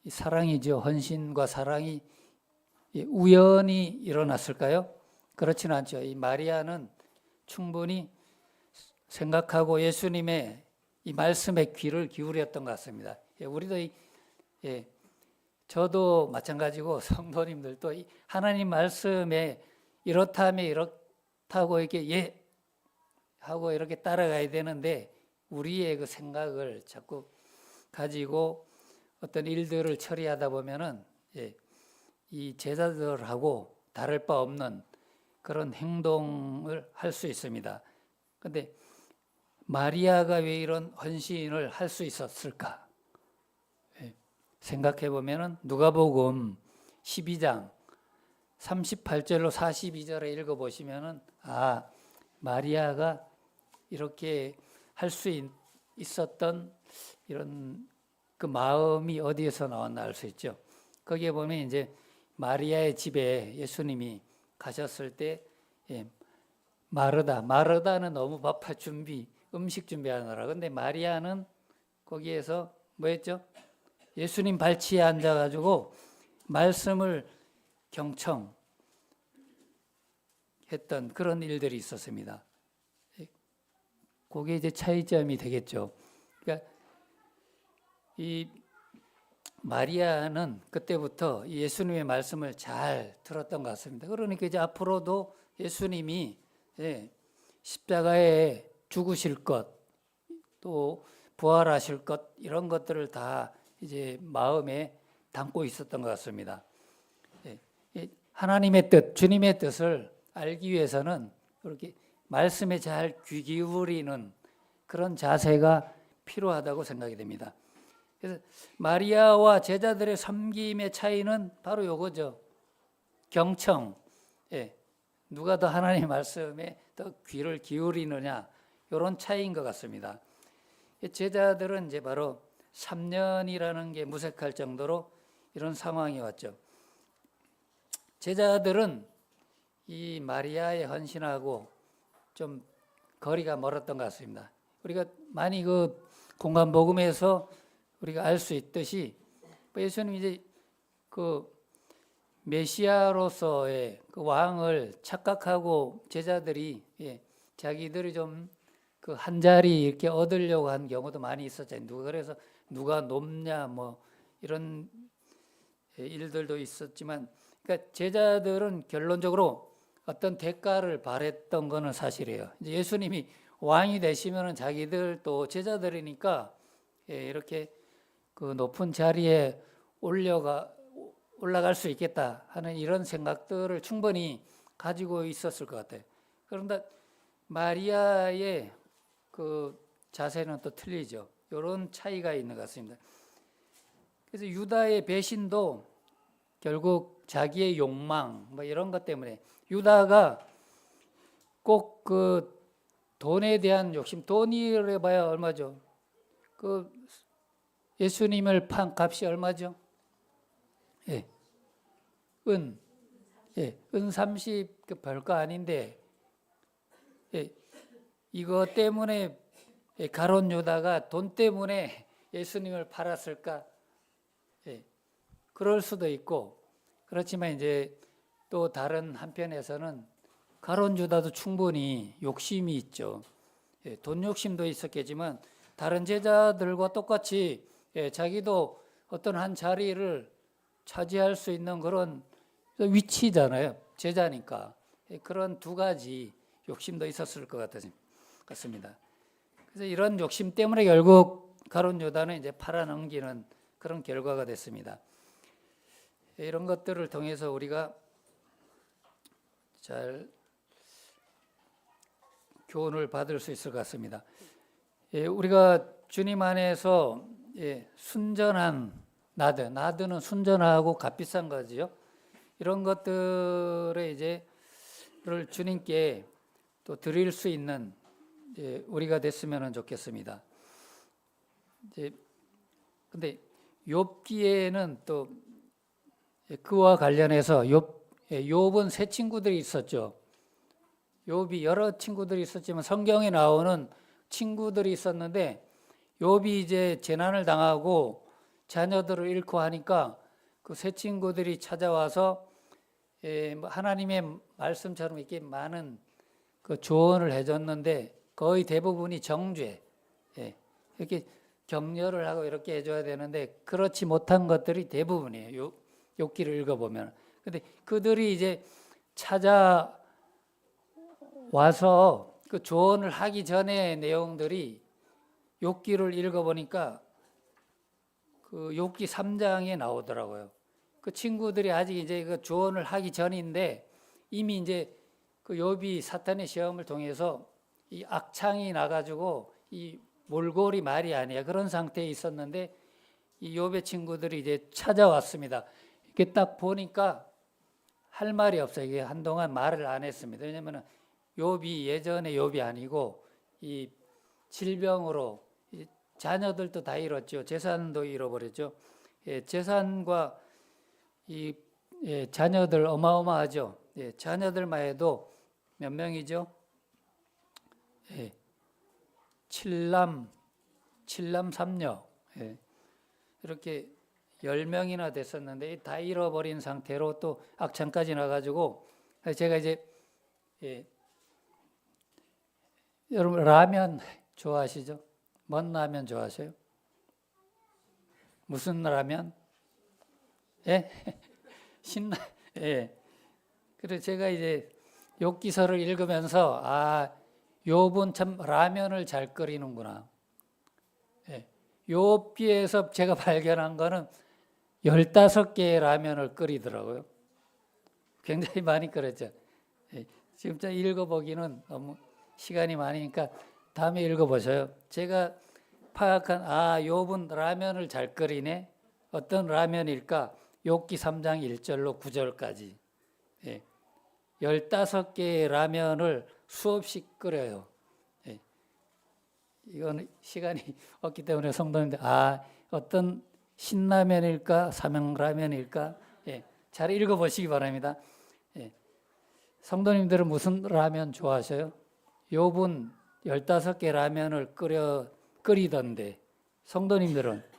사랑이죠. 헌신과 사랑이 우연히 일어났을까요? 그렇지는 않죠. 이 마리아는 충분히 생각하고 예수님의 이 말씀에 귀를 기울였던 것 같습니다. 우리도 저도 마찬가지고 성도님들도 하나님 말씀에 이렇다면 이렇다고 이렇게 하고 이렇게 따라가야 되는데 우리의 그 생각을 자꾸 가지고 어떤 일들을 처리하다 보면은 이 제자들하고 다를 바 없는 그런 행동을 할 수 있습니다. 그런데 마리아가 왜 이런 헌신을 할 수 있었을까? 생각해 보면은 누가복음 12장 38절로 42절에 읽어 보시면은 마리아가 이렇게 할 수 있었던 이런 그 마음이 어디에서 나왔나 알 수 있죠. 거기에 보면 이제 마리아의 집에 예수님이 가셨을 때 마르다는 너무 음식 준비하느라. 근데 마리아는 거기에서 뭐였죠? 예수님 발치에 앉아가지고 말씀을 경청했던 그런 일들이 있었습니다. 그게 이제 차이점이 되겠죠. 그러니까 이 마리아는 그때부터 예수님의 말씀을 잘 들었던 것 같습니다. 그러니까 이제 앞으로도 예수님이 십자가에 죽으실 것, 또 부활하실 것, 이런 것들을 다 이제 마음에 담고 있었던 것 같습니다. 하나님의 뜻, 주님의 뜻을 알기 위해서는 그렇게 말씀에 잘 귀 기울이는 그런 자세가 필요하다고 생각이 됩니다. 그래서 마리아와 제자들의 섬김의 차이는 바로 요거죠. 경청. 누가 더 하나님의 말씀에 더 귀를 기울이느냐, 이런 차이인 것 같습니다. 제자들은 이제 바로 3년이라는 게 무색할 정도로 이런 상황이 왔죠. 제자들은 이 마리아에 헌신하고 좀 거리가 멀었던 것 같습니다. 우리가 많이 그 공간복음에서 우리가 알 수 있듯이 예수님 이제 그 메시아로서의 그 왕을 착각하고 제자들이 자기들이 좀 그 한 자리 이렇게 얻으려고 한 경우도 많이 있었잖아요. 그래서 누가 높냐 뭐 이런 일들도 있었지만, 그러니까 제자들은 결론적으로 어떤 대가를 바랬던 거는 사실이에요. 이제 예수님이 왕이 되시면은 자기들 또 제자들이니까 이렇게 그 높은 자리에 올라갈 수 있겠다 하는 이런 생각들을 충분히 가지고 있었을 것 같아요. 그런데 마리아의 그 자세는 또 틀리죠. 이런 차이가 있는 것 같습니다. 그래서 유다의 배신도 결국 자기의 욕망 뭐 이런 것 때문에, 유다가 꼭 그 돈에 대한 욕심, 돈이라 해봐야 얼마죠? 그 예수님을 판 값이 얼마죠? 은 30 별거 아닌데, 이거 때문에 가룟 유다가 돈 때문에 예수님을 팔았을까? 그럴 수도 있고, 그렇지만 이제 또 다른 한편에서는 가룟 유다도 충분히 욕심이 있죠. 돈 욕심도 있었겠지만 다른 제자들과 똑같이 자기도 어떤 한 자리를 차지할 수 있는 그런 위치잖아요. 제자니까. 그런 두 가지 욕심도 있었을 것 같습니다. 그래서 이런 욕심 때문에 결국 가룟 유다는 이제 팔아넘기는 그런 결과가 됐습니다. 이런 것들을 통해서 우리가 잘 교훈을 받을 수 있을 것 같습니다. 우리가 주님 안에서 순전한 나드는 순전하고 값비싼 거지요. 이런 것들을 이제를 주님께 또 드릴 수 있는 우리가 됐으면 좋겠습니다. 근데 욥기에는 또 그와 관련해서 욥은 세 친구들이 있었죠. 욥이 여러 친구들이 있었지만 성경에 나오는 친구들이 있었는데, 욥이 이제 재난을 당하고 자녀들을 잃고 하니까 그 세 친구들이 찾아와서 하나님의 말씀처럼 이렇게 많은 그 조언을 해줬는데 거의 대부분이 정죄, 이렇게 격려를 하고 이렇게 해줘야 되는데 그렇지 못한 것들이 대부분이에요. 욥기를 읽어보면. 근데 그들이 이제 찾아와서 그 조언을 하기 전에 내용들이 욥기를 읽어보니까 그 욥기 3장에 나오더라고요. 그 친구들이 아직 이제 그 조언을 하기 전인데 이미 이제 그 욥이 사탄의 시험을 통해서 이 악창이 나가지고 이 몰골이 말이 아니야 그런 상태에 있었는데, 이 욥의 친구들이 이제 찾아왔습니다. 이렇게 딱 보니까 할 말이 없어요. 이게 한동안 말을 안 했습니다. 왜냐하면 욥이 예전의 욥이 아니고 이 질병으로 자녀들도 다 잃었죠. 재산도 잃어버렸죠. 재산과 이 자녀들 어마어마하죠. 자녀들만 해도 몇 명이죠? 7남 3녀. 이렇게 10명이나 됐었는데 다 잃어버린 상태로 또 악창까지 나가지고 제가 이제 여러분 라면 좋아하시죠? 뭔 라면 좋아하세요? 무슨 라면? 예? 신라 예. 그래서 제가 이제 욥기서를 읽으면서 욥은 참 라면을 잘 끓이는구나. 예. 욥기에서 제가 발견한 거는 15개의 라면을 끓이더라고요. 굉장히 많이 끓였죠. 예. 지금 저 읽어보기는 너무 시간이 많으니까 다음에 읽어보세요. 제가 파악한 욥은 라면을 잘 끓이네. 어떤 라면일까? 욥기 3장 1절로 9절까지 15개의 라면을 수없이 끓여요. 이건 시간이 없기 때문에 성도님들 어떤 신라면일까 삼양라면일까 잘 읽어보시기 바랍니다. 성도님들은 무슨 라면 좋아하셔요? 욥은 15개 라면을 끓이던데 성도님들은?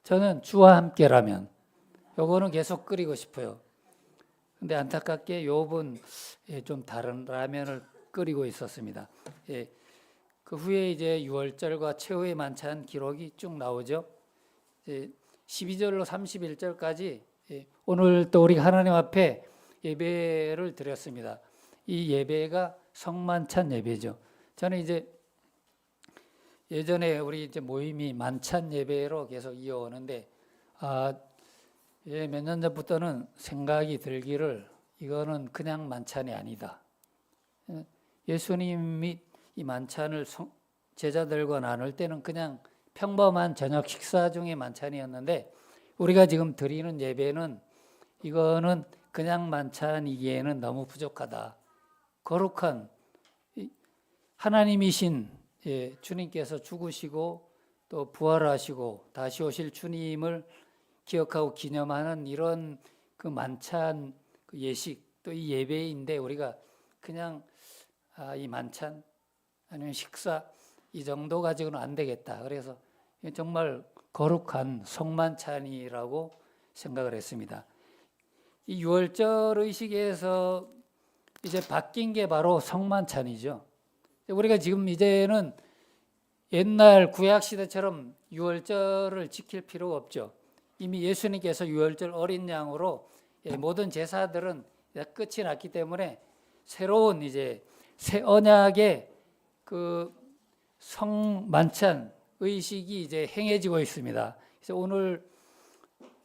저는 주와 함께 라면 요거는 계속 끓이고 싶어요. 근데 안타깝게 욥은 좀 다른 라면을 끓이고 있었습니다. 그 후에 이제 6월절과 최후의 만찬 기록이 쭉 나오죠. 12절로 31절까지 오늘 또 우리가 하나님 앞에 예배를 드렸습니다. 이 예배가 성만찬 예배죠. 저는 이제 예전에 우리 이제 모임이 만찬 예배로 계속 이어오는데 몇 년 전부터는 생각이 들기를 이거는 그냥 만찬이 아니다. 예수님이 이 만찬을 제자들과 나눌 때는 그냥 평범한 저녁 식사 중에 만찬이었는데 우리가 지금 드리는 예배는 이거는 그냥 만찬이기에는 너무 부족하다. 거룩한 하나님이신 주님께서 죽으시고 또 부활하시고 다시 오실 주님을 기억하고 기념하는 이런 그 만찬 그 예식 또 이 예배인데 우리가 그냥 이 만찬 아니면 식사 이 정도 가지고는 안 되겠다. 그래서 정말 거룩한 성만찬이라고 생각을 했습니다. 이 유월절 의식에서 이제 바뀐 게 바로 성만찬이죠. 우리가 지금 이제는 옛날 구약 시대처럼 유월절을 지킬 필요가 없죠. 이미 예수님께서 유월절 어린 양으로 모든 제사들은 끝이 났기 때문에 새로운 이제 새 언약의 그 성만찬 의식이 이제 행해지고 있습니다. 그래서 오늘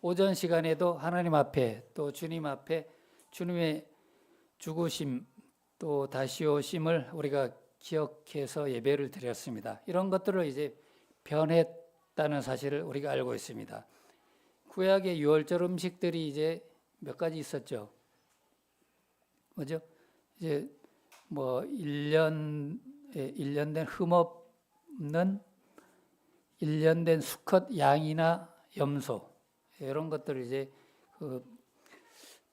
오전 시간에도 하나님 앞에 또 주님 앞에 주님의 죽으심 또 다시 오심을 우리가 기억해서 예배를 드렸습니다. 이런 것들을 이제 변했다는 사실을 우리가 알고 있습니다. 구약의 유월절 음식들이 이제 몇 가지 있었죠. 뭐죠? 이제 뭐 1년 된 흠없는 1년 된 수컷 양이나 염소 이런 것들을 이제 그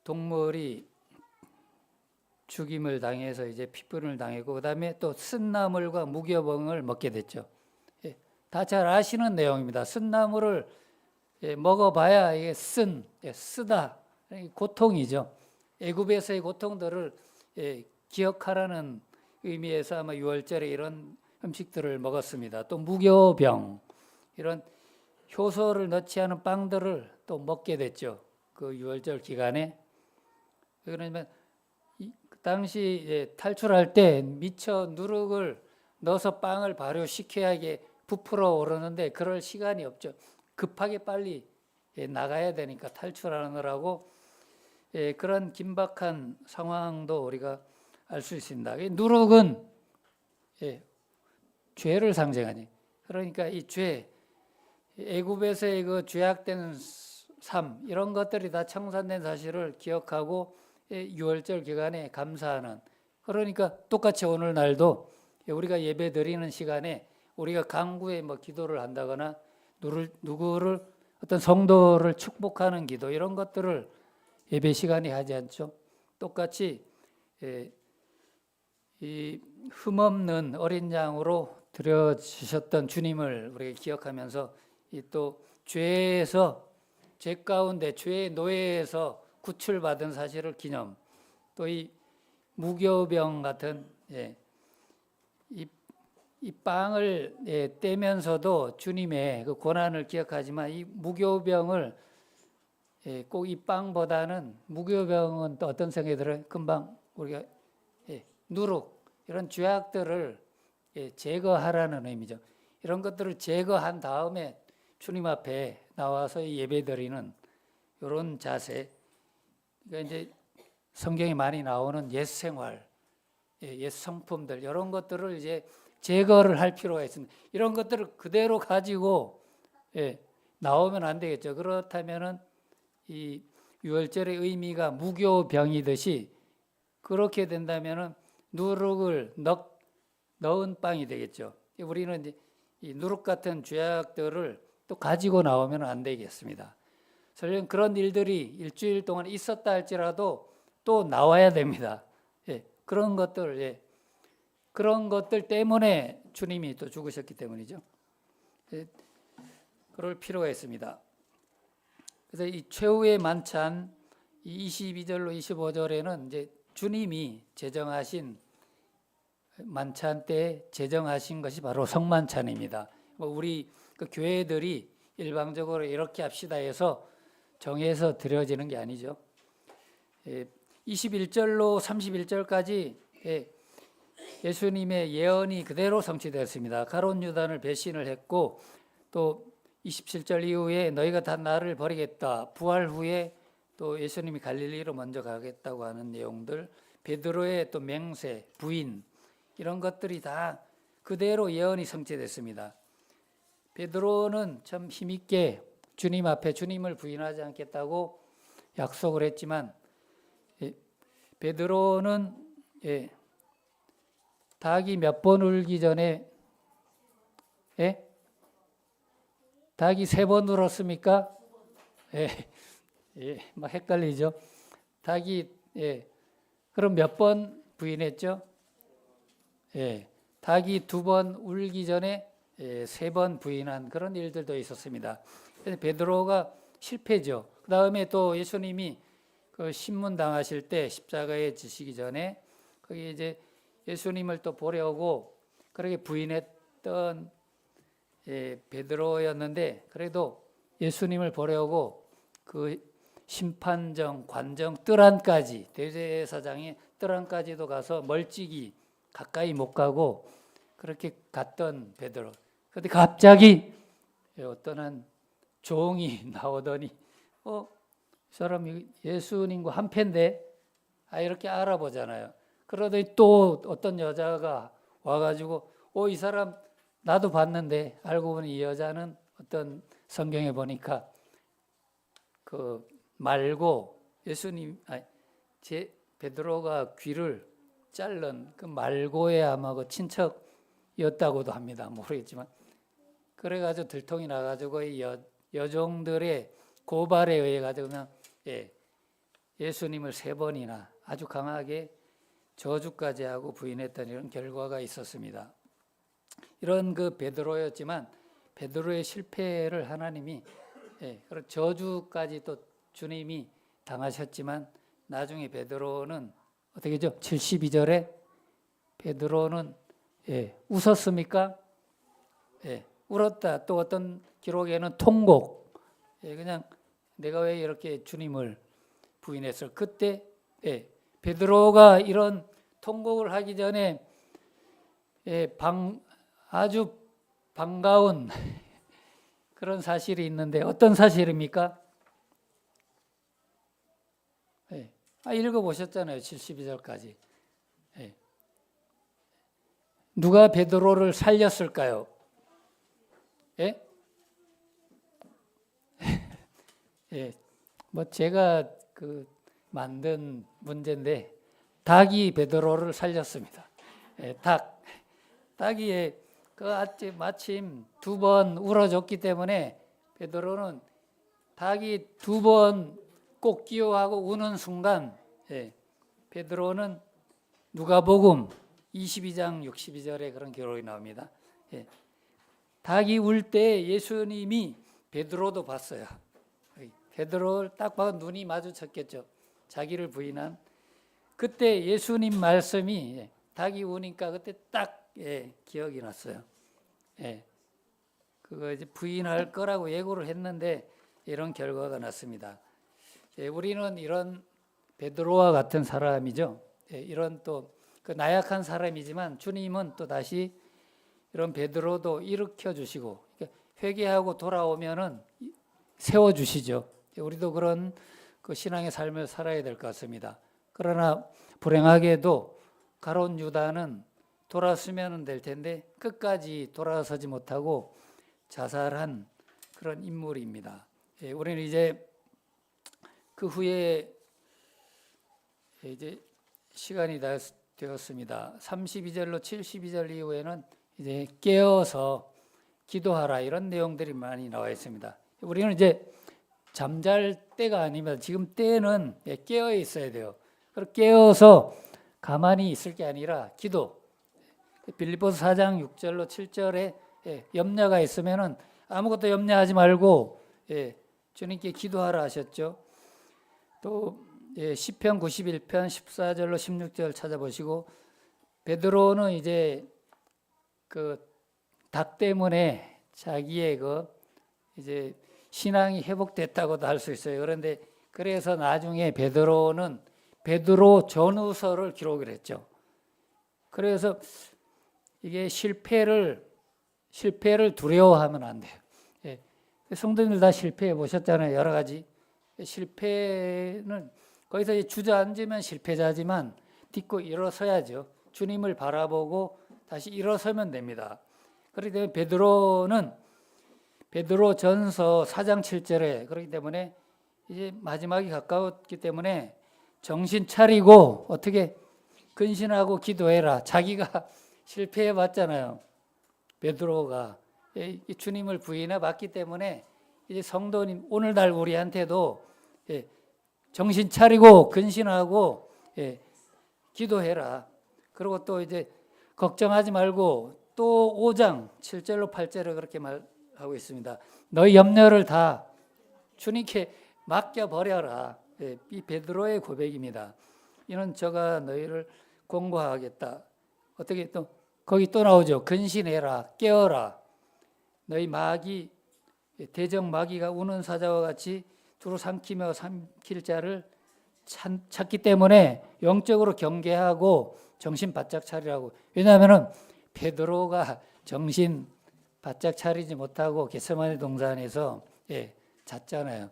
동물이 죽임을 당해서 이제 핏불을 당하고 그다음에 또 쓴나물과 무교병을 먹게 됐죠. 다 잘 아시는 내용입니다. 쓴나물을 먹어봐야 이게 쓰다 고통이죠. 애굽에서의 고통들을 기억하라는 의미에서 아마 유월절에 이런 음식들을 먹었습니다. 또 무교병 이런 효소를 넣지 않은 빵들을 또 먹게 됐죠. 그 유월절 기간에. 그러면 그 당시 탈출할 때 미처 누룩을 넣어서 빵을 발효시켜야 이게 부풀어 오르는데 그럴 시간이 없죠. 급하게 빨리 나가야 되니까 탈출하느라고 그런 긴박한 상황도 우리가 알 수 있습니다. 누룩은 죄를 상징하니 그러니까 이 죄, 애굽에서의 그 죄악된 삶 이런 것들이 다 청산된 사실을 기억하고 유월절 기간에 감사하는 그러니까 똑같이 오늘날도 우리가 예배 드리는 시간에 우리가 강구에 뭐 기도를 한다거나 누구를 어떤 성도를 축복하는 기도 이런 것들을 예배 시간에 하지 않죠. 똑같이 이 흠없는 어린 양으로 드려주셨던 주님을 우리가 기억하면서 이 또 죄에서 죄 가운데 죄의 노예에서 구출받은 사실을 기념, 또 이 무교병 같은 이 빵을 떼면서도 주님의 그 고난을 기억하지만 이 무교병을 꼭 이 빵보다는 무교병은 또 어떤 생각이 들어요? 금방 우리가 누룩 이런 죄악들을 제거하라는 의미죠. 이런 것들을 제거한 다음에 주님 앞에 나와서 예배드리는 이런 자세. 그러니까 이제 성경에 많이 나오는 옛 생활, 옛 성품들 이런 것들을 이제 제거를 할 필요가 있습니다. 이런 것들을 그대로 가지고 나오면 안 되겠죠. 그렇다면은 이 유월절의 의미가 무교병이듯이 그렇게 된다면은 누룩을 넣은 빵이 되겠죠. 우리는 이제 이 누룩 같은 죄악들을 또 가지고 나오면 안 되겠습니다. 설령 그런 일들이 일주일 동안 있었다 할지라도 또 나와야 됩니다. 그런 것들, 그런 것들 때문에 주님이 또 죽으셨기 때문이죠. 그럴 필요가 있습니다. 그래서 이 최후의 만찬 22절로 25절에는 이제 주님이 제정하신 만찬 때 제정하신 것이 바로 성만찬입니다. 우리 그 교회들이 일방적으로 이렇게 합시다 해서 정해서 드려지는 게 아니죠. 21절로 31절까지 예수님의 예언이 그대로 성취되었습니다. 가룟 유다를 배신을 했고 또 27절 이후에 너희가 다 나를 버리겠다. 부활 후에 또 예수님이 갈릴리로 먼저 가겠다고 하는 내용들, 베드로의 또 맹세, 부인 이런 것들이 다 그대로 예언이 성취됐습니다. 베드로는 참 힘있게 주님 앞에 주님을 부인하지 않겠다고 약속을 했지만 베드로는 닭이 몇 번 울기 전에 닭이 3번 울었습니까? 막 헷갈리죠. 닭이 그럼 몇 번 부인했죠? 닭이 2번 울기 전에 3번 부인한 그런 일들도 있었습니다. 그래서 베드로가 실패죠. 그 다음에 또 예수님이 그 신문 당하실 때 십자가에 지시기 전에 거기 이제 예수님을 또 보려고 그렇게 부인했던 베드로였는데 그래도 예수님을 보려고 그 심판정, 관정, 뜰 안까지 대제사장의 뜰 안까지도 가서 멀찍이 가까이 못 가고 그렇게 갔던 베드로. 그런데 갑자기 어떤 한 종이 나오더니 이 사람이 예수님과 한패인데 이렇게 알아보잖아요. 그러더니 또 어떤 여자가 와가지고 이 사람 나도 봤는데 알고 보니 이 여자는 어떤 성경에 보니까 그 말고 예수님 베드로가 귀를 자른 그 말고의 아마 그 친척이었다고도 합니다. 모르겠지만 그래가지고 들통이 나가지고 이 여종들의 고발에 의해 가지고 그냥 예수님을 3번이나 아주 강하게 저주까지 하고 부인했던 이런 결과가 있었습니다. 이런 그 베드로였지만 베드로의 실패를 하나님이 그런 저주까지 또 주님이 당하셨지만 나중에 베드로는 어떻게 죠? 72절에 베드로는 웃었습니까? 울었다. 또 어떤 기록에는 통곡. 그냥 내가 왜 이렇게 주님을 부인했을 그때 베드로가 이런 통곡을 하기 전에 아주 반가운 그런 사실이 있는데 어떤 사실입니까? 읽어보셨잖아요. 72절까지. 누가 베드로를 살렸을까요? 뭐 제가 그 만든 문제인데 닭이 베드로를 살렸습니다. 닭이 마침 2번 울어줬기 때문에 베드로는 닭이 2번 꼭 끼워하고 우는 순간 베드로는 누가복음 22장 62절에 그런 기록이 나옵니다. 닭이 울 때 예수님이 베드로도 봤어요. 베드로를 딱 봐도 눈이 마주쳤겠죠. 자기를 부인한. 그때 예수님 말씀이 닭이 우니까 그때 딱 기억이 났어요. 그거 이제 부인할 거라고 예고를 했는데 이런 결과가 났습니다. 우리는 이런 베드로와 같은 사람이죠. 이런 또 그 나약한 사람이지만 주님은 또 다시 이런 베드로도 일으켜 주시고 회개하고 돌아오면은 세워 주시죠. 우리도 그런 그 신앙의 삶을 살아야 될 것 같습니다. 그러나 불행하게도 가룟 유다는 돌아서면 될 텐데 끝까지 돌아서지 못하고 자살한 그런 인물입니다. 우리는 이제 그 후에 이제 시간이 되었습니다. 32절로 72절 이후에는 이제 깨어서 기도하라 이런 내용들이 많이 나와 있습니다. 우리는 이제 잠잘 때가 아니면 지금 때는 깨어 있어야 돼요. 그리고 깨어서 가만히 있을 게 아니라 기도. 빌립보서 4장 6절로 7절에 염려가 있으면은 아무것도 염려하지 말고 주님께 기도하라 하셨죠. 또 시편 91편 14절로 16절 찾아보시고 베드로는 이제 그 닭 때문에 자기의 그 이제 신앙이 회복됐다고도 할 수 있어요. 그런데 그래서 나중에 베드로는 베드로 전후서를 기록을 했죠. 그래서 이게 실패를 두려워하면 안 돼요. 성도님들 다 실패해 보셨잖아요. 여러 가지 실패는 거기서 주저앉으면 실패자지만 딛고 일어서야죠. 주님을 바라보고 다시 일어서면 됩니다. 그렇기 때문에 베드로는 베드로전서 4장 7절에 그렇기 때문에 이제 마지막이 가까웠기 때문에 정신 차리고 어떻게 근신하고 기도해라. 자기가 실패해 봤잖아요. 베드로가 주님을 부인해 봤기 때문에 이제 성도님 오늘날 우리한테도 정신 차리고 근신하고 기도해라. 그리고 또 이제 걱정하지 말고 또 5장 7절로 8절에 그렇게 말하고 있습니다. 너희 염려를 다 주님께 맡겨버려라. 이 베드로의 고백입니다. 이는 저가 너희를 공고하겠다. 어떻게 또 거기 또 나오죠. 근신해라. 깨어라. 너희 마귀 대적 마귀가 우는 사자와 같이 두루 삼키며 삼킬 자를 찾기 때문에 영적으로 경계하고 정신 바짝 차리라고. 왜냐하면 베드로가 정신 바짝 차리지 못하고 겟세마네 동산에서 잤잖아요.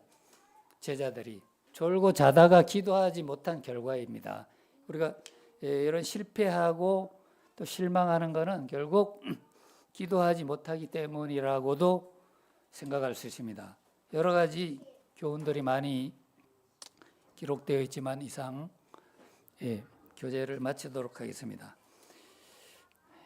제자들이 졸고 자다가 기도하지 못한 결과입니다. 우리가 이런 실패하고 또 실망하는 것은 결국 기도하지 못하기 때문이라고도 생각할 수 있습니다. 여러 가지 교훈들이 많이 기록되어 있지만 이상 교제를 마치도록 하겠습니다.